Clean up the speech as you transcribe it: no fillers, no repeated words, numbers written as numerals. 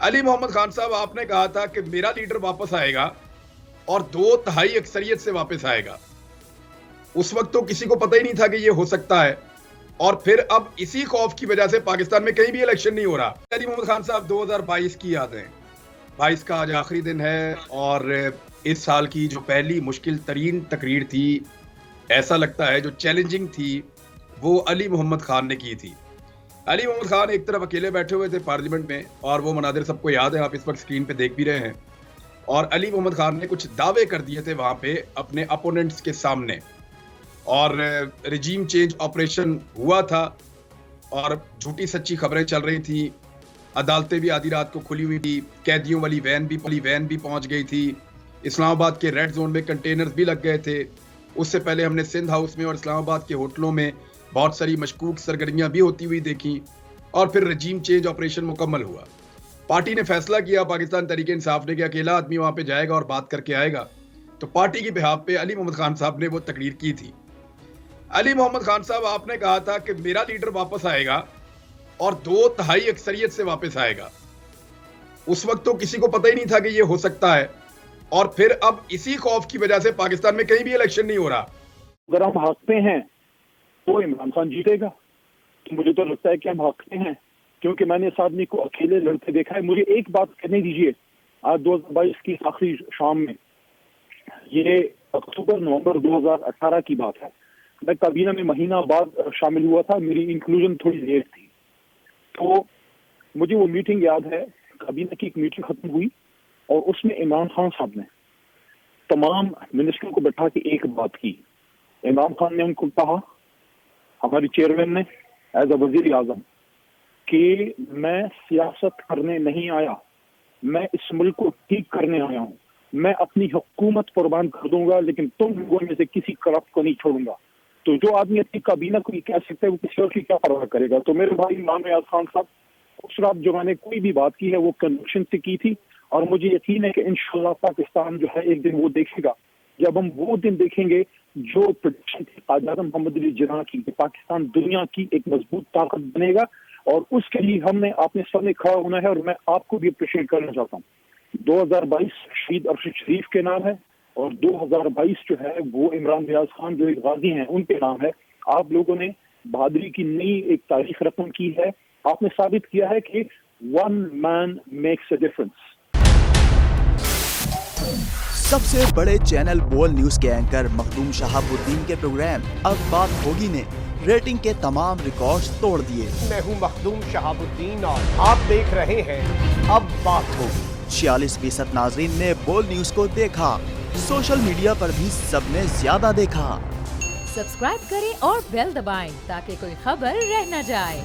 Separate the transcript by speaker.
Speaker 1: علی محمد خان صاحب آپ نے کہا تھا کہ میرا لیڈر واپس آئے گا اور 2/3 اکثریت سے واپس آئے گا. اس وقت تو کسی کو پتہ ہی نہیں تھا کہ یہ ہو سکتا ہے، اور پھر اب اسی خوف کی وجہ سے پاکستان میں کہیں بھی الیکشن نہیں ہو رہا. علی محمد خان صاحب 2022 کی یادیں، 22 کا آج آخری دن ہے اور اس سال کی جو پہلی مشکل ترین تقریر تھی، ایسا لگتا ہے جو چیلنجنگ تھی، وہ علی محمد خان نے کی تھی. علی محمد خان ایک طرف اکیلے بیٹھے ہوئے تھے پارلیمنٹ میں، اور وہ مناظر سب کو یاد ہے، آپ اس وقت سکرین پہ دیکھ بھی رہے ہیں. اور علی محمد خان نے کچھ دعوے کر دیے تھے وہاں پہ اپنے اپوننٹس کے سامنے، اور رجیم چینج آپریشن ہوا تھا اور جھوٹی سچی خبریں چل رہی تھی. عدالتیں بھی آدھی رات کو کھلی ہوئی تھی، قیدیوں والی وین بھی پہنچ گئی تھی، اسلام آباد کے ریڈ زون میں کنٹینرز بھی لگ گئے تھے. اس سے پہلے ہم نے سندھ ہاؤس میں اور اسلام آباد کے ہوٹلوں میں بہت ساری مشکوک سرگرمیاں بھی ہوتی ہوئی دیکھی، اور پھر رجیم چینج آپریشن مکمل ہوا. پارٹی نے فیصلہ کیا، پاکستان تحریک انصاف نے، کہ اکیلا آدمی وہاں پہ جائے گا اور بات کر کے آئے گا. تو پارٹی کی بہاف پہ علی محمد خان صاحب نے وہ تقریر کی تھی. علی محمد خان صاحب آپ نے کہا تھا کہ میرا لیڈر واپس آئے گا اور 2/3 اکثریت سے واپس آئے گا. اس وقت تو کسی کو پتہ ہی نہیں تھا کہ یہ ہو سکتا ہے، اور پھر اب اسی خوف کی وجہ سے پاکستان میں کہیں بھی الیکشن نہیں ہو رہا.
Speaker 2: اگر ہم ہانکتے ہیں تو عمران خان جیتے گا. مجھے تو لگتا ہے کہ ہم ہانکتے ہیں، کیونکہ میں نے اس آدمی کو اکیلے لڑتے دیکھا ہے. مجھے ایک بات کہنے دیجیے، آج 2022 کی آخری شام میں، یہ اکتوبر نومبر 2018 کی بات ہے، میں کابینہ میں مہینہ بعد شامل ہوا تھا، میری انکلوژن تھوڑی لیٹ تھی. تو مجھے وہ میٹنگ یاد ہے، کابینہ کی ایک میٹنگ ختم ہوئی اور اس میں عمران خان صاحب نے تمام منسٹروں کو بٹھا کے ایک بات کی. عمران خان نے ان کو کہا، ہماری چیئرمین نے ایز اے وزیر اعظم، کہ میں سیاست کرنے نہیں آیا، میں اس ملک کو ٹھیک کرنے آیا ہوں. میں اپنی حکومت قربان کر دوں گا، لیکن تم لوگوں میں سے کسی کرپٹ کو نہیں چھوڑوں گا. تو جو آدمی اپنی کابینہ کو یہ کہہ سکتا ہے، وہ کسی اور کی کیا پرواہ کرے گا. تو میرے بھائی عمران ریاض خان صاحب، اس رات جو میں نے کوئی بھی بات کی ہے وہ کنوکشن سے کی تھی، اور مجھے یقین ہے کہ انشاءاللہ پاکستان جو ہے ایک دن وہ دیکھے گا. جب ہم وہ دن دیکھیں گے جو پریڈکشن تھی قائد اعظم محمد علی جناح کی، کہ پاکستان دنیا کی ایک مضبوط طاقت بنے گا، اور اس کے لیے ہم نے اپنے سامنے کھڑا ہونا ہے. اور میں آپ کو بھی اپریشیٹ کرنا چاہتا ہوں. 2022 شہید ارشد شریف کے نام ہے، اور 2022 جو ہے وہ عمران ریاض خان جو ایک غازی ہیں ان کے نام ہے. آپ لوگوں نے بہادری کی نئی ایک تاریخ رقم کی ہے. آپ نے ثابت کیا ہے کہ one man makes a difference.
Speaker 3: سب سے بڑے چینل بول نیوز کے اینکر مخدوم شہاب الدین کے پروگرام اب بات ہوگی نے ریٹنگ کے تمام ریکارڈز توڑ دیے.
Speaker 4: میں ہوں مخدوم شہاب الدین اور آپ دیکھ رہے ہیں اب بات ہوگی.
Speaker 3: 46% ناظرین نے بول نیوز کو دیکھا. سوشل میڈیا پر بھی سب نے زیادہ دیکھا.
Speaker 5: سبسکرائب کریں اور بیل دبائیں تاکہ کوئی خبر رہ نہ جائے.